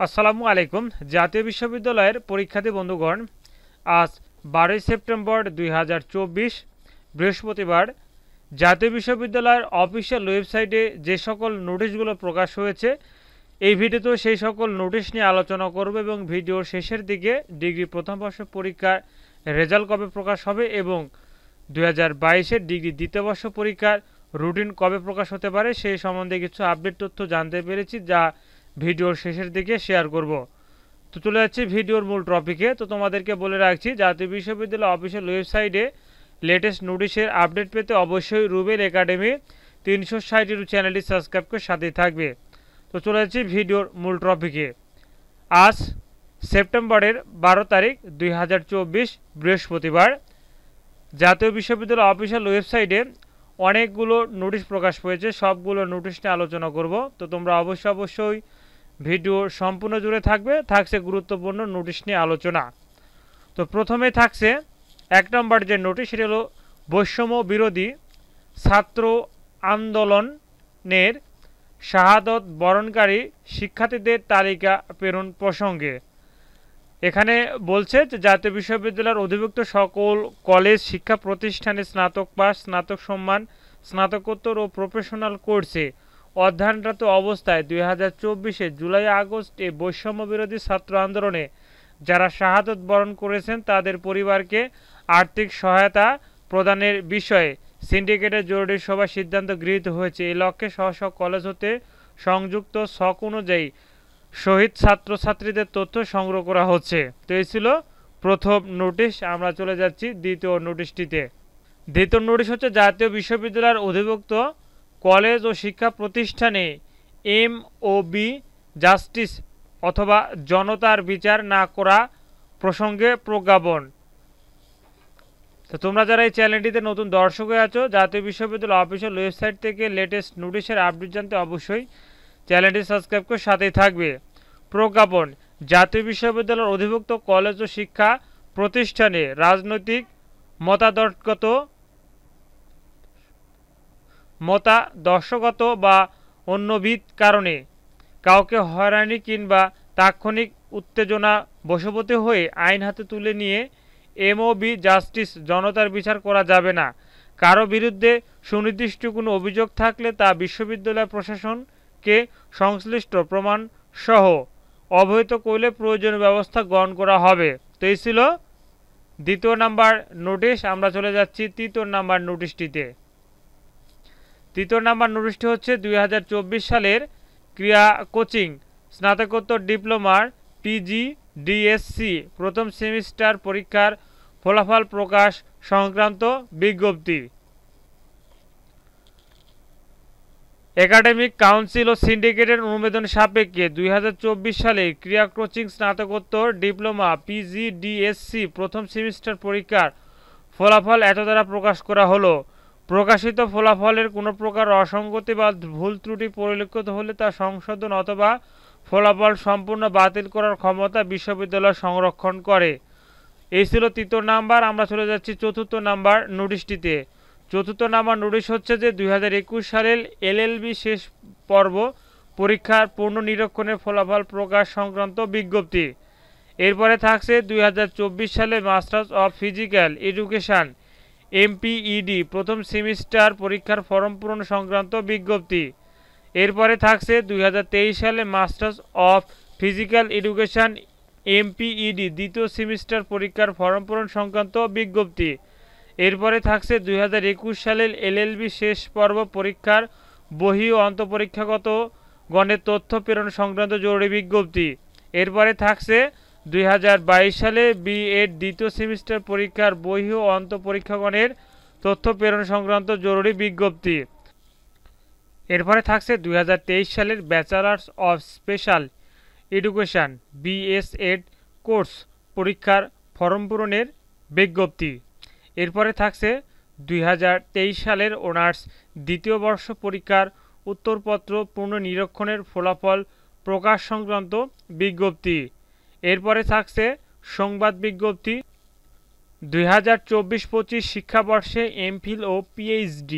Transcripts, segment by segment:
আসসালামু আলাইকুম। জাতীয় বিশ্ববিদ্যালয়ের পরীক্ষার্থী বন্ধুগণ, আজ 12 সেপ্টেম্বর 2024 বৃহস্পতিবার জাতীয় বিশ্ববিদ্যালয়ের অফিসিয়াল ওয়েবসাইটে যে সকল নোটিশগুলো প্রকাশ হয়েছে, এই ভিডিওতে সেই সকল নোটিশ নিয়ে আলোচনা করব এবং ভিডিওর শেষের দিকে ডিগ্রি প্রথম বর্ষ পরীক্ষার রেজাল্ট কবে প্রকাশ হবে এবং 2022-এর ডিগ্রি দ্বিতীয় বর্ষ পরীক্ষার রুটিন কবে প্রকাশ হতে পারে সেই সম্বন্ধে কিছু আপডেট তথ্য জানতে পেরেছি, যা ভিডিওর শেষের দিকে শেয়ার করব। তো চলে যাচ্ছি ভিডিওর মূল টপিকে। তো তোমাদেরকে বলে রাখছি, জাতীয় বিশ্ববিদ্যালয় অফিসিয়াল ওয়েবসাইটে লেটেস্ট নোটিশের আপডেট পেতে অবশ্যই রুবেল একাডেমি 360 চ্যানেলটি সাবস্ক্রাইব করে সাথেই থাকবে। তো চলে যাচ্ছি ভিডিওর মূল টপিকে। আজ সেপ্টেম্বরের 12 তারিখ 2024 বৃহস্পতিবার জাতীয় বিশ্ববিদ্যালয় অফিসিয়াল ওয়েবসাইটে অনেকগুলো নোটিশ প্রকাশ পেয়েছে। সবগুলো নোটিশ নিয়ে আলোচনা করব। তো তোমরা অবশ্যই ভিডিও সম্পূর্ণ জুড়ে থাকছে গুরুত্বপূর্ণ নোটিশ নিয়ে আলোচনা। তো প্রথমে থাকছে 1 নম্বর যে নোটিশ, সেটা হলো বৈষম্য বিরোধী ছাত্র আন্দোলনের শাহাদত বরণকারী শিক্ষার্থীদের তালিকা প্রেরণ প্রসঙ্গে। এখানে বলছে যে জাতীয় বিশ্ববিদ্যালয়ের অধিভুক্ত সকল কলেজ শিক্ষা প্রতিষ্ঠানে স্নাতক পাস, স্নাতক সম্মান, স্নাতকোত্তর ও প্রফেশনাল কোর্সে অধ্যয়নরত অবস্থায় 2024 জুলাই আগস্ট এ বৈষম্য বিরোধী ছাত্র আন্দোলনে যারা শাহাদত বরণ করেছেন তাদের পরিবারকে আর্থিক সহায়তা প্রদানের বিষয়ে সিন্ডিকেটের জরুরি সভায় সিদ্ধান্ত গৃহীত হয়েছে। এই লক্ষ্যে স্ব কলেজ হতে সংযুক্ত ছক অনুযায়ী শহীদ ছাত্রছাত্রীদের তথ্য সংগ্রহ করা হচ্ছে। তো এই ছিল প্রথম নোটিশ। আমরা চলে যাচ্ছি দ্বিতীয় নোটিশটিতে। দ্বিতীয় নোটিশ হচ্ছে জাতীয় বিশ্ববিদ্যালয়ের অধিভুক্ত কলেজ ও শিক্ষা প্রতিষ্ঠানে MOB জাস্টিস অথবা জনতার বিচার না করা প্রসঙ্গে প্রজ্ঞাপন। তো তোমরা যারা এই চ্যানেলটিতে নতুন দর্শক হয়ে আছো, জাতীয় বিশ্ববিদ্যালয় অফিসিয়াল ওয়েবসাইট থেকে লেটেস্ট নোটিশের আপডেট জানতে অবশ্যই চ্যানেলটি সাবস্ক্রাইব করে সাথেই থাকবে। প্রজ্ঞাপন: জাতীয় বিশ্ববিদ্যালয়ের অধিভুক্ত কলেজ ও শিক্ষা প্রতিষ্ঠানে রাজনৈতিক মতাদর্শগত বা অন্যবিধ কারণে কাউকে হয়রানি কিংবা তাৎক্ষণিক উত্তেজনা বশবর্তী হয়ে আইন হাতে তুলে নিয়ে MOB জাস্টিস জনতার বিচার করা যাবে না। কারো বিরুদ্ধে সুনির্দিষ্ট কোনো অভিযোগ থাকলে তা বিশ্ববিদ্যালয় প্রশাসনকে সংশ্লিষ্ট প্রমাণ সহ অবহিত করলে প্রয়োজনীয় ব্যবস্থা গ্রহণ করা হবে। তো এই ছিল দ্বিতীয় নাম্বার নোটিশ। আমরা চলে যাচ্ছি তৃতীয় নাম্বার নোটিশটিতে। তৃতীয় নাম্বার নোটিশটি হচ্ছে 2024 সালের ক্রীড়া কোচিং স্নাতকোত্তর ডিপ্লোমার PGDSC প্রথম সেমিস্টার পরীক্ষার ফলাফল প্রকাশ সংক্রান্ত বিজ্ঞপ্তি। একাডেমিক কাউন্সিল ও সিন্ডিকেটের অনুমোদন সাপেক্ষে 2024 সালে ক্রীড়া কোচিং স্নাতকোত্তর ডিপ্লোমা PGDSC প্রথম সেমিস্টার পরীক্ষার ফলাফল এত দ্বারা প্রকাশ করা হলো। প্রকাশিত ফলাফলের কোনো প্রকার অসঙ্গতি বা ভুল ত্রুটি পরিলক্ষিত হলে তা সংশোধন অথবা ফলাফল সম্পূর্ণ বাতিল করার ক্ষমতা বিশ্ববিদ্যালয় সংরক্ষণ করে। এই ছিল তৃতীয় নাম্বার। আমরা চলে যাচ্ছি চতুর্থ নাম্বার নোটিশটিতে। চতুর্থ নাম্বার নোটিশ হচ্ছে যে 2021 সালের LLB শেষ পর্ব পরীক্ষার পুনর্নিরীক্ষণের ফলাফল প্রকাশ সংক্রান্ত বিজ্ঞপ্তি। এরপরে থাকছে 2024 সালে masters of physical education MPED প্রথম সেমিস্টার পরীক্ষার ফর্ম পূরণ সংক্রান্ত বিজ্ঞপ্তি। এরপরে থাকছে 2023 সালে masters of physical education MPED দ্বিতীয় সেমিস্টার পরীক্ষার ফর্ম পূরণ সংক্রান্ত বিজ্ঞপ্তি। এরপরে থাকছে 2021 সালের LLB শেষ পর্ব পরীক্ষার বহি ও অন্তঃপরীক্ষাগত গণের তথ্য প্রেরণ সংক্রান্ত জরুরি বিজ্ঞপ্তি। এরপরে থাকছে 2022 সালে BEd দ্বিতীয় সেমিস্টার পরীক্ষার বহি ও অন্তঃপরীক্ষাগণের তথ্য প্রেরণ সংক্রান্ত জরুরি বিজ্ঞপ্তি। এরপরে থাকছে 2023 সালের bachelors of special education BSEd course পরীক্ষার ফর্ম পূরণের বিজ্ঞপ্তি। এরপরে থাকছে 2023 সালের অনার্স দ্বিতীয় বর্ষ পরীক্ষার উত্তরপত্র পুনর্নিরীক্ষণের ফলাফল প্রকাশ সংক্রান্ত বিজ্ঞপ্তি। এরপরে থাকছে সংবাদ বিজ্ঞপ্তি 2024-25 শিক্ষাবর্ষে MPhil ও PhD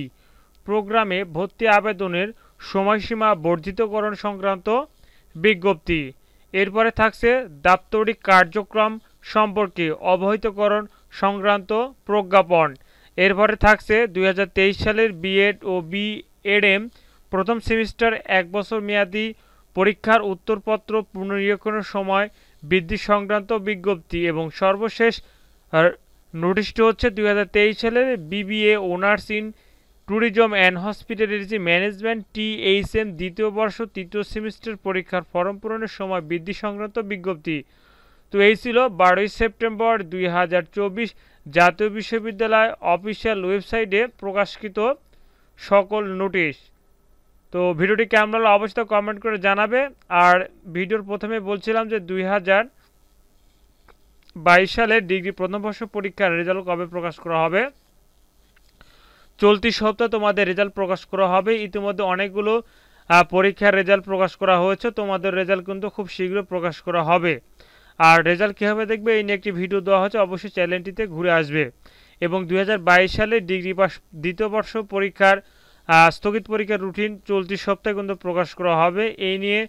প্রোগ্রামে ভর্তি আবেদনের সময়সীমা বর্ধিতকরণ সংক্রান্ত বিজ্ঞপ্তি। এরপরে থাকছে দাপ্তরিক কার্যক্রম সম্পর্কে অবহিতকরণ সংক্রান্ত প্রজ্ঞাপন। এরপরে থাকছে 2023 সালের বিএড ও বিএডএম প্রথম সেমিস্টার 1 বছর মেয়াদী পরীক্ষার উত্তরপত্র পুনর্নিরীক্ষণের সময় বৃদ্ধি সংক্রান্ত বিজ্ঞপ্তি। এবং সর্বশেষ নোটিশটি হচ্ছে 2023 সালের BBA honours in tourism and hospitality management THM দ্বিতীয় বর্ষ তৃতীয় সেমিস্টার পরীক্ষার ফর্ম পূরণের সময় বৃদ্ধি সংক্রান্ত বিজ্ঞপ্তি। তো এই ছিল 12ই সেপ্টেম্বর 2024 জাতীয় বিশ্ববিদ্যালয় অফিসিয়াল ওয়েবসাইটে প্রকাশিত সকল নোটিশ। তো ভিডিওটি কেমন হলো অবশ্যই কমেন্ট করে জানাবে। আর ভিডিওর প্রথমে বলছিলাম যে 2022 সালের ডিগ্রি প্রথম বর্ষ পরীক্ষার রেজাল্ট কবে প্রকাশ করা হবে। চলতি সপ্তাহে তোমাদের রেজাল্ট প্রকাশ করা হবে। ইতিমধ্যে অনেকগুলো পরীক্ষার রেজাল্ট প্রকাশ করা হয়েছে, তোমাদের রেজাল্ট কিন্তু খুব শীঘ্র প্রকাশ করা হবে। আর রেজাল্ট কীভাবে দেখবে এই নিয়ে একটি ভিডিও দেওয়া হচ্ছে, অবশ্যই চ্যানেলটিতে ঘুরে আসবে। এবং 2022 সালে ডিগ্রি পাস দ্বিতীয় বর্ষ পরীক্ষার স্থগিত পরীক্ষার রুটিন চলতি সপ্তাহে কিন্তু প্রকাশ করা হবে। এই নিয়ে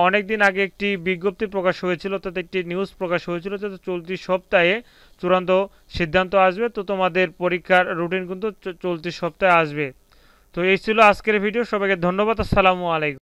অনেক দিন আগে একটি বিজ্ঞপ্তি প্রকাশ হয়েছিল, অর্থাৎ একটি নিউজ প্রকাশ হয়েছিল যে চলতি সপ্তাহে চূড়ান্ত সিদ্ধান্ত আসবে। তো তোমাদের পরীক্ষার রুটিন কিন্তু চলতি সপ্তাহে আসবে। তো এই ছিল আজকের ভিডিও। সবাইকে ধন্যবাদ। আসসালামু আলাইকুম।